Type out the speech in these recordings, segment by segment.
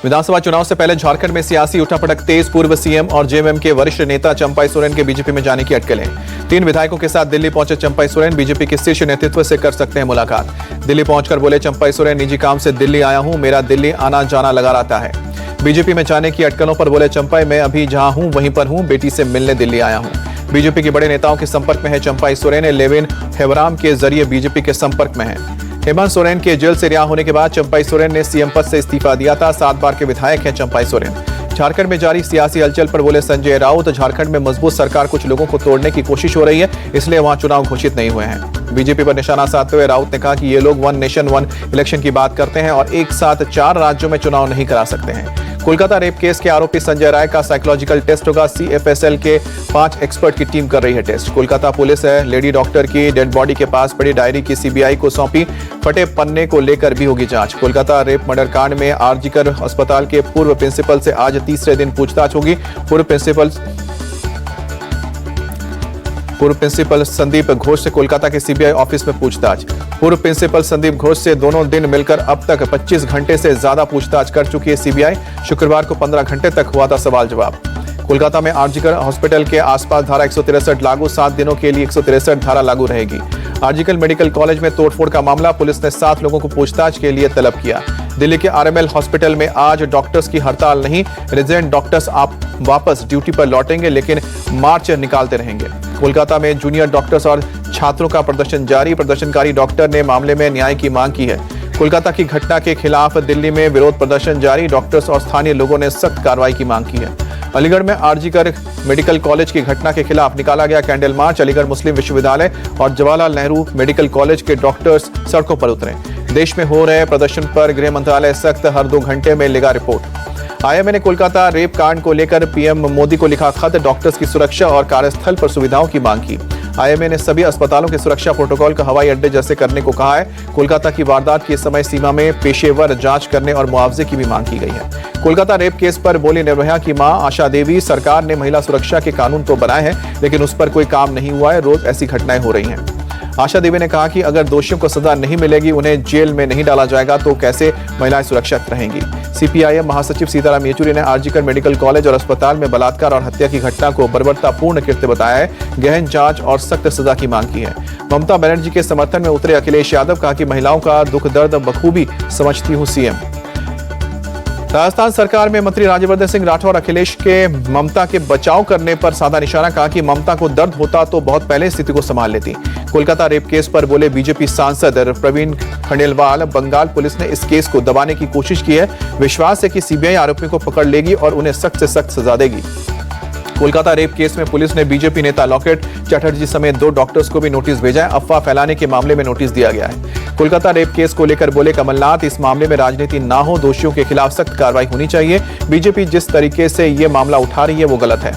विधानसभा चुनाव से पहले झारखंड में सियासी उठापटक तेज। पूर्व सीएम और जेएमएम के वरिष्ठ नेता चंपाई सोरेन के बीजेपी में जाने की अटकलें। 3 विधायकों के साथ दिल्ली पहुंचे चंपाई सोरेन। बीजेपी के शीर्ष नेतृत्व से कर सकते हैं मुलाकात। दिल्ली पहुंचकर बोले चंपाई सोरेन, निजी काम से दिल्ली आया हूं, मेरा दिल्ली आना जाना लगा रहता है। बीजेपी में जाने की अटकलों पर बोले चंपाई, मैं अभी जहां हूं वहीं पर हूं, बेटी से मिलने दिल्ली आया हूं। बीजेपी के बड़े नेताओं के संपर्क में है चंपाई सोरेन। लेविन हेवराम के जरिए बीजेपी के संपर्क में है। हेमंत सोरेन के जेल से रिहा होने के बाद चंपाई सोरेन ने सीएम पद से इस्तीफा दिया था। 7 बार के विधायक हैं चंपाई सोरेन। झारखंड में जारी सियासी हलचल पर बोले संजय राउत, झारखंड में मजबूत सरकार कुछ लोगों को तोड़ने की कोशिश हो रही है, इसलिए वहां चुनाव घोषित नहीं हुए हैं। बीजेपी पर निशाना साधते हुए राउत ने कहा कि ये लोग 1 नेशन 1 इलेक्शन की बात करते हैं और एक साथ 4 राज्यों में चुनाव नहीं करा सकते हैं। कोलकाता रेप केस के आरोपी संजय राय का साइकोलॉजिकल टेस्ट होगा। सीएफएसएल के 5 एक्सपर्ट की टीम कर रही है टेस्ट। कोलकाता पुलिस है लेडी डॉक्टर की डेड बॉडी के पास पड़ी डायरी की सीबीआई को सौंपी। फटे पन्ने को लेकर भी होगी जांच। कोलकाता रेप मर्डर कांड में आरजीकर अस्पताल के पूर्व प्रिंसिपल से आज तीसरे दिन पूछताछ होगी। पूर्व प्रिंसिपल संदीप घोष से कोलकाता के सीबीआई ऑफिस में पूछताछ। पूर्व प्रिंसिपल संदीप घोष से दोनों दिन मिलकर अब तक 25 घंटे से ज्यादा पूछताछ कर चुकी है सीबीआई। शुक्रवार को 15 घंटे तक हुआ था सवाल जवाब। कोलकाता में आरजीकर हॉस्पिटल के आसपास धारा 163 लागू। 7 दिनों के लिए 163 धारा लागू रहेगी। आरजीकर मेडिकल कॉलेज में तोड़फोड़ का मामला। पुलिस ने 7 लोगों को पूछताछ के लिए तलब किया। दिल्ली के आरएमएल हॉस्पिटल में आज डॉक्टर्स की हड़ताल नहीं। रेजिडेंट डॉक्टर्स आप वापस ड्यूटी पर लौटेंगे लेकिन मार्च निकालते रहेंगे। कोलकाता में जूनियर डॉक्टर्स और छात्रों का प्रदर्शन जारी। प्रदर्शनकारी डॉक्टर ने मामले में न्याय की मांग की है। कोलकाता की घटना के खिलाफ दिल्ली में विरोध प्रदर्शन जारी। डॉक्टर्स और स्थानीय लोगों ने सख्त कार्रवाई की मांग की है। अलीगढ़ में आरजीकर मेडिकल कॉलेज की घटना के खिलाफ निकाला गया कैंडल मार्च। अलीगढ़ मुस्लिम विश्वविद्यालय और जवाहरलाल नेहरू मेडिकल कॉलेज के डॉक्टर्स सड़कों पर उतरे। देश में हो रहे प्रदर्शन पर गृह मंत्रालय सख्त, हर 2 घंटे में लेगा रिपोर्ट। आईएमए ने कोलकाता रेप कांड को लेकर पीएम मोदी को लिखा खत। डॉक्टर्स की सुरक्षा और कार्यस्थल पर सुविधाओं की मांग की। आईएमए ने सभी अस्पतालों के सुरक्षा प्रोटोकॉल का हवाई अड्डे जैसे करने को कहा है। कोलकाता की वारदात की समय सीमा में पेशेवर जांच करने और मुआवजे की भी मांग की गई है। कोलकाता रेप केस पर बोली निर्भया की मां आशा देवी, सरकार ने महिला सुरक्षा के कानून तो बनाए हैं लेकिन उस पर कोई काम नहीं हुआ है। रोज ऐसी घटनाएं हो रही हैं। आशा देवी ने कहा कि अगर दोषियों को सजा नहीं मिलेगी, उन्हें जेल में नहीं डाला जाएगा तो कैसे महिलाएं सुरक्षित रहेंगी। सीपीआईएम महासचिव सीताराम येचुरी ने आरजीकर मेडिकल कॉलेज और अस्पताल में बलात्कार और हत्या की घटना को बर्बरतापूर्ण कृत्य बताया है। गहन जांच और सख्त सजा की मांग की है। ममता बनर्जी के समर्थन में उतरे अखिलेश यादव, कहा कि महिलाओं का दुख दर्द बखूबी समझती हूं सीएम। राजस्थान सरकार में मंत्री राज्यवर्धन सिंह राठौर अखिलेश के ममता के बचाव करने पर साधा निशाना। कहा कि ममता को दर्द होता तो बहुत पहले स्थिति को संभाल लेती। कोलकाता रेप केस पर बोले बीजेपी सांसद प्रवीण खंडेलवाल, बंगाल पुलिस ने इस केस को दबाने की कोशिश की है। विश्वास है कि सीबीआई आरोपियों को पकड़ लेगी और उन्हें सख्त से सख्त सजा देगी। कोलकाता रेप केस में पुलिस ने बीजेपी नेता लॉकेट चटर्जी समेत 2 डॉक्टर्स को भी नोटिस भेजा है। अफवाह फैलाने के मामले में नोटिस दिया गया है। कोलकाता रेप केस को लेकर बोले कमलनाथ, इस मामले में राजनीति ना हो, दोषियों के खिलाफ सख्त कार्रवाई होनी चाहिए। बीजेपी जिस तरीके से ये मामला उठा रही है वो गलत है।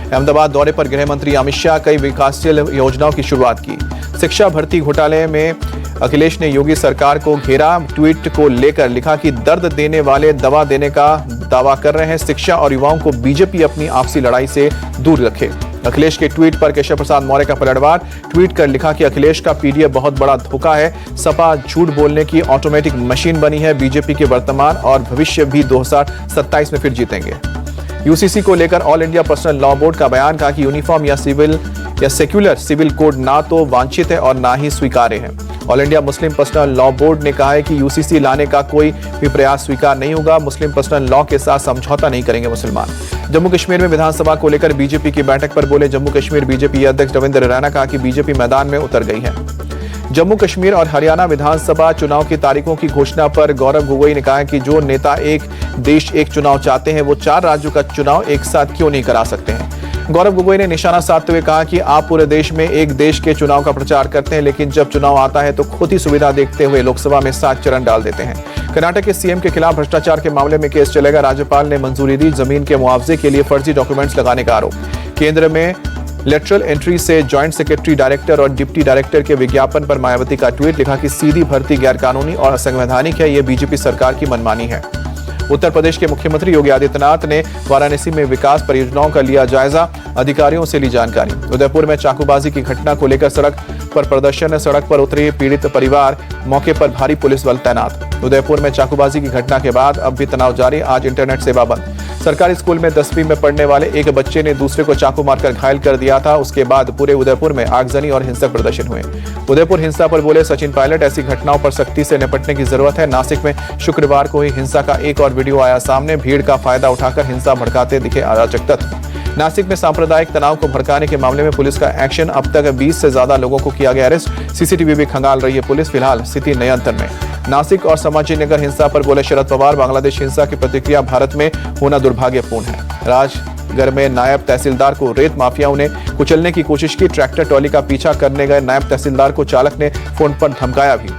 अहमदाबाद दौरे पर गृह मंत्री अमित शाह कई विकासशील योजनाओं की शुरुआत की। शिक्षा भर्ती घोटाले में अखिलेश ने योगी सरकार को घेरा। ट्वीट को लेकर लिखा कि दर्द देने वाले दवा देने का दावा कर रहे हैं। शिक्षा और युवाओं को बीजेपी अपनी आपसी लड़ाई से दूर रखे। अखिलेश के ट्वीट पर केशव प्रसाद मौर्य का पलटवार। ट्वीट कर लिखा कि अखिलेश का पीडीएफ बहुत बड़ा धोखा है। सपा झूठ बोलने की ऑटोमेटिक मशीन बनी है। बीजेपी के वर्तमान और भविष्य भी 2027 में फिर जीतेंगे। यूसीसी को लेकर all India personal law board का बयान। कहा कि यूनिफॉर्म या सेक्युलर सिविल कोड ना तो वांछित है और ना ही स्वीकार्य है। All India Muslim personal law board ने कहा है कि यूसीसी लाने का कोई भी प्रयास स्वीकार नहीं होगा। मुस्लिम पर्सनल लॉ के साथ समझौता नहीं करेंगे मुसलमान। जम्मू कश्मीर में विधानसभा को लेकर बीजेपी की बैठक पर बोले जम्मू कश्मीर बीजेपी अध्यक्ष रविंद्र रैना। कहा कि बीजेपी मैदान में उतर गई है। जम्मू कश्मीर और हरियाणा विधानसभा चुनाव की तारीखों की घोषणा पर गौरव गोगोई ने कहा कि जो नेता एक देश एक चुनाव चाहते हैं वो 4 राज्यों का चुनाव एक साथ क्यों नहीं करा सकते हैं। गौरव गोगोई ने निशाना साधते हुए कहा कि आप पूरे देश में एक देश के चुनाव का प्रचार करते हैं लेकिन जब चुनाव आता है तो खुद ही सुविधा देखते हुए लोकसभा में 7 चरण डाल देते हैं। कर्नाटक के सीएम के खिलाफ भ्रष्टाचार के मामले में केस चलेगा। राज्यपाल ने मंजूरी दी जमीन के मुआवजे के लिए फर्जी डॉक्यूमेंट्स लगाने का आरोप। केंद्र में लेटरल एंट्री से जॉइंट सेक्रेटरी डायरेक्टर और डिप्टी डायरेक्टर के विज्ञापन पर मायावती का ट्वीट। लिखा कि सीधी भर्ती गैरकानूनी और असंवैधानिक है, यह बीजेपी सरकार की मनमानी है। उत्तर प्रदेश के मुख्यमंत्री योगी आदित्यनाथ ने वाराणसी में विकास परियोजनाओं का लिया जायजा, अधिकारियों से ली जानकारी। उदयपुर में चाकूबाजी की घटना को लेकर सड़क पर प्रदर्शन, सड़क पर उतरे पीड़ित परिवार, मौके पर भारी पुलिस बल तैनात। उदयपुर में चाकूबाजी की घटना के बाद अब भी तनाव जारी, आज इंटरनेट सेवा बंद। सरकारी स्कूल में 10वीं में पढ़ने वाले एक बच्चे ने दूसरे को चाकू मारकर घायल कर दिया था। उसके बाद पूरे उदयपुर में आगजनी और हिंसक प्रदर्शन हुए। उदयपुर हिंसा पर बोले सचिन पायलट, ऐसी घटनाओं पर सख्ती से निपटने की जरूरत है। नासिक में शुक्रवार को हुई हिंसा का एक और वीडियो आया सामने, भीड़ का फायदा उठाकर हिंसा भड़काते दिखे अराजक तत्व। नासिक में सांप्रदायिक तनाव को भड़काने के मामले में पुलिस का एक्शन, अब तक 20 से ज्यादा लोगों को किया गया अरेस्ट। सीसीटीवी भी खंगाल रही है पुलिस, फिलहाल स्थिति नियंत्रण में। नासिक और संभाजी नगर हिंसा पर बोले शरद पवार, बांग्लादेश हिंसा की प्रतिक्रिया भारत में होना दुर्भाग्यपूर्ण है। राजगढ़ में नायब तहसीलदार को रेत माफियाओं ने कुचलने की कोशिश की। ट्रैक्टर ट्रॉली का पीछा करने गए नायब तहसीलदार को चालक ने फोन पर धमकाया भी।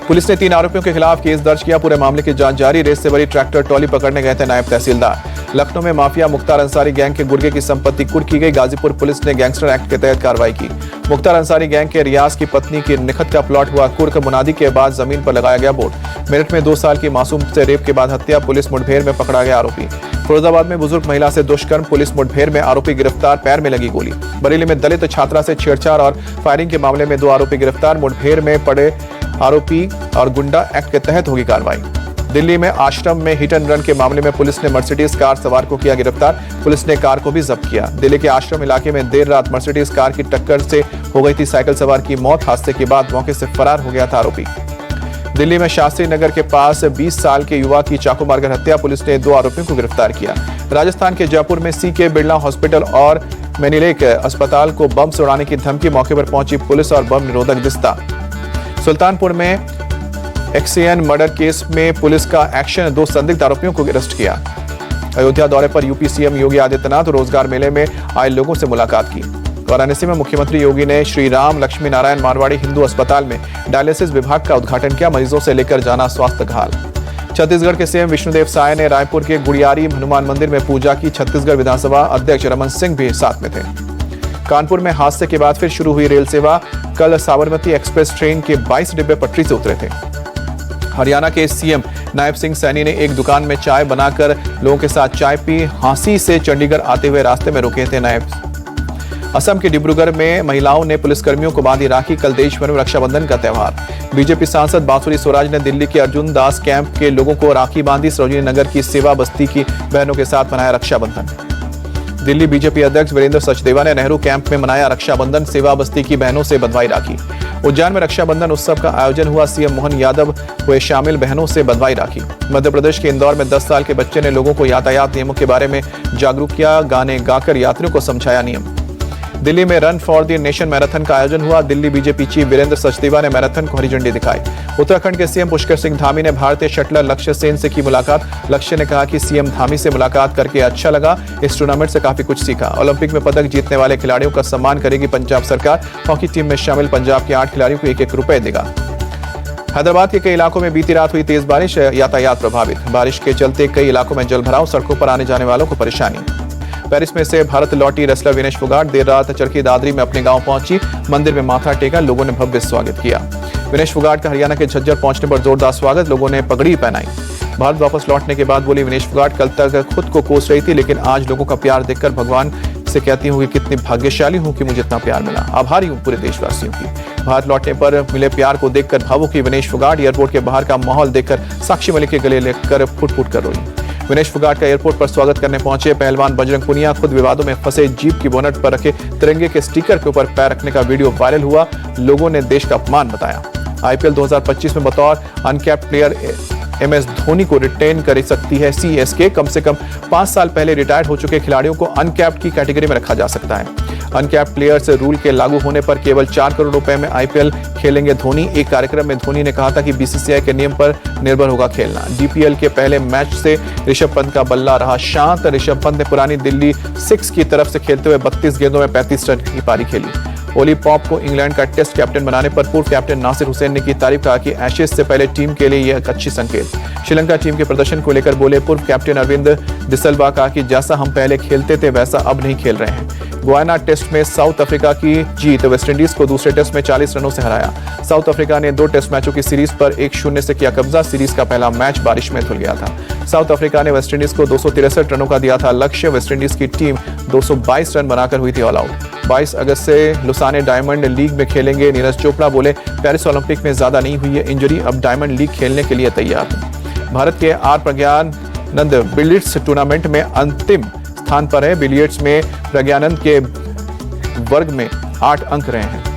पुलिस ने 3 आरोपियों के खिलाफ केस दर्ज किया, पूरे मामले की जांच जारी। रेत से भरी ट्रैक्टर ट्रॉली पकड़ने गए थे नायब तहसीलदार। लखनऊ में माफिया मुख्तार अंसारी गैंग के गुर्गे की संपत्ति कुर्क की गई। गाजीपुर पुलिस ने गैंगस्टर एक्ट के तहत कार्रवाई की। मुख्तार अंसारी गैंग के रियाज की पत्नी की निखत का प्लॉट हुआ कुर्क, मुनादी के बाद जमीन पर लगाया गया बोर्ड। मेरठ में 2 साल की मासूम से रेप के बाद हत्या, पुलिस मुठभेड़ में पकड़ा गया आरोपी। फिरोजाबाद में बुजुर्ग महिला से दुष्कर्म, पुलिस मुठभेड़ में आरोपी गिरफ्तार, पैर में लगी गोली। बरेली में दलित छात्रा से छेड़छाड़ और फायरिंग के मामले में 2 आरोपी गिरफ्तार, मुठभेड़ में पड़े आरोपी और गुंडा एक्ट के तहत होगी कार्रवाई। दिल्ली में आश्रम में हिट एंड रन के मामले में पुलिस ने मर्सिडीज कार सवार को किया गिरफ्तार, पुलिस ने कार को भी जब्त किया। दिल्ली के आश्रम इलाके में देर रात मर्सिडीज कार की टक्कर से हो गई थी साइकिल सवार की मौत, हादसे के बाद मौके से फरार हो गया था आरोपी। दिल्ली में शास्त्री नगर के पास 20 साल के युवा की चाकू मारकर हत्या, पुलिस ने 2 आरोपियों को गिरफ्तार किया। राजस्थान के जयपुर में सीके बिरला हॉस्पिटल और मैनीलेक अस्पताल को बम से उड़ाने की धमकी, मौके पर पहुंची पुलिस और बम निरोधक दस्ता। सुल्तानपुर में एक्सीएन मर्डर केस में पुलिस का एक्शन, 2 संदिग्ध आरोपियों को अरेस्ट किया। अयोध्या दौरे पर यूपी सीएम योगी आदित्यनाथ रोजगार मेले में आए लोगों से मुलाकात की। वाराणसी में मुख्यमंत्री योगी ने श्री राम लक्ष्मी नारायण मारवाड़ी हिंदू अस्पताल में डायलिसिस विभाग का उद्घाटन किया, मरीजों से लेकर जाना स्वास्थ्य का हाल। छत्तीसगढ़ के सीएम विष्णुदेव साय ने रायपुर के गुड़ियारी हनुमान मंदिर में पूजा की, छत्तीसगढ़ विधानसभा अध्यक्ष रमन सिंह भी साथ में थे। कानपुर में हादसे के बाद फिर शुरू हुई रेल सेवा, कल साबरमती एक्सप्रेस ट्रेन के 22 डिब्बे पटरी से उतरे थे। हरियाणा के सीएम नायब सिंह सैनी ने एक दुकान में चाय बनाकर लोगों के साथ चाय पी, हांसी से चंडीगढ़ आते हुए रास्ते में रुके थे नायब। असम के डिब्रूगढ़ में महिलाओं ने पुलिसकर्मियों को बांधी राखी, कल देश भर में रक्षाबंधन का त्यौहार। बीजेपी सांसद बांसुरी स्वराज ने दिल्ली के अर्जुन दास कैंप के लोगों को राखी बांधी, सरोजिनी नगर की सेवा बस्ती की बहनों के साथ मनाया रक्षाबंधन। दिल्ली बीजेपी अध्यक्ष वीरेंद्र सचदेवा ने नेहरू कैंप में मनाया रक्षाबंधन, सेवा बस्ती की बहनों से बधाई राखी। उज्जैन में रक्षाबंधन उत्सव का आयोजन हुआ, सीएम मोहन यादव हुए शामिल, बहनों से बधाई राखी। मध्य प्रदेश के इंदौर में 10 साल के बच्चे ने लोगों को यातायात नियमों के बारे में जागरूक किया, गाने गाकर यात्रियों को समझाया नियम। दिल्ली में run for the nation marathon का आयोजन हुआ, दिल्ली बीजेपी चीफ वीरेंद्र सचदेवा ने मैराथन को हरी झंडी दिखाई। उत्तराखंड के सीएम पुष्कर सिंह धामी ने भारतीय शटलर लक्ष्य सेन से की मुलाकात, लक्ष्य ने कहा कि सीएम धामी से मुलाकात करके अच्छा लगा, इस टूर्नामेंट से काफी कुछ सीखा। ओलंपिक में पदक जीतने वाले खिलाड़ियों का सम्मान करेगी पंजाब सरकार, हॉकी टीम में शामिल पंजाब के 8 खिलाड़ियों को 1-1 रुपए देगा। हैदराबाद के कई इलाकों में बीती रात हुई तेज बारिश, यातायात प्रभावित, बारिश के चलते कई इलाकों में जलभराव, सड़कों पर आने जाने वालों को परेशानी। पेरिस में से भारत लौटी रेसलर विनेश फोगाट देर रात चरखी दादरी में अपने गांव पहुंची, मंदिर में माथा टेका, लोगों ने भव्य स्वागत किया। विनेश फोगाट का हरियाणा के झज्जर पहुंचने पर जोरदार स्वागत, लोगों ने पगड़ी पहनाई। भारत वापस लौटने के बाद बोली विनेश फोगाट, कल तक खुद को कोस रही थी, लेकिन आज लोगों का प्यार देखकर भगवान से कहती हूँ कि कितनी भाग्यशाली हूँ कि मुझे इतना प्यार मिला, आभारी हूँ पूरे देशवासियों की। भारत लौटने पर मिले प्यार को देखकर भावुक हुई विनेश फोगाट, एयरपोर्ट के बाहर का माहौल देखकर साक्षी मलिक के गले लेकर फुट-फुट कर रोई। विनेश फोगाट का एयरपोर्ट पर स्वागत करने पहुंचे पहलवान बजरंग पुनिया, खुद विवादों में फंसे जीप की बोनट पर रखे तिरंगे के स्टिकर के ऊपर पैर रखने का वीडियो वायरल हुआ, लोगों ने देश का अपमान बताया। आईपीएल 2025 में बतौर अनकैप्ड प्लेयर एमएस धोनी को रिटेन कर सकती है सीएसके, कम से कम 5 साल पहले रिटायर्ड हो चुके खिलाड़ियों को अनकैप्ड की कैटेगरी में रखा जा सकता है। अनकैप्ड प्लेयर्स रूल के लागू होने पर केवल 4 करोड़ रुपए में आईपीएल खेलेंगे धोनी। एक कार्यक्रम में धोनी ने कहा था कि बीसीसीआई के नियम पर निर्भर होगा खेलना। डीपीएल के पहले मैच से ऋषभ पंत का बल्ला रहा शांत, ऋषभ पंत ने पुरानी दिल्ली 6 की तरफ से खेलते हुए 32 गेंदों में 35 रन की पारी खेली। ओली पॉप को इंग्लैंड का टेस्ट कैप्टन बनाने पर पूर्व कैप्टन नासिर हुसैन ने की तारीफ, कहा कि एशेज से पहले टीम के लिए यह एक अच्छी संकेत। श्रीलंका टीम के प्रदर्शन को लेकर बोले पूर्व कैप्टन अरविंद डिसल्वा, कहा कि जैसा हम पहले खेलते थे वैसा अब नहीं खेल रहे हैं। गुयाना टेस्ट में साउथ अफ्रीका की जीत, वेस्टइंडीज को दूसरे टेस्ट में 40 रनों से हराया। साउथ अफ्रीका ने 2 टेस्ट मैचों की सीरीज पर 1-0 से किया कब्जा। सीरीज का पहला मैच बारिश में धुल गया था। साउथ अफ्रीका ने वेस्टइंडीज को 263 रनों का दिया था लक्ष्य। वेस्टइंडीज की टीम 222 रन बनाकर हुई थी ऑल आउट। 22 अगस्त से लुसाने डायमंड लीग में खेलेंगे। नीरज चोपड़ा बोले, पेरिस ओलंपिक में ज्यादा नहीं हुई है इंजरी, अब डायमंड लीग खेलने के लिए तैयार है। भारत के आर प्रज्ञानंद बिलियर्ड्स टूर्नामेंट में अंतिम स्थान पर है। बिलियर्ड्स में प्रज्ञानंद के वर्ग में 8 अंक रहे हैं।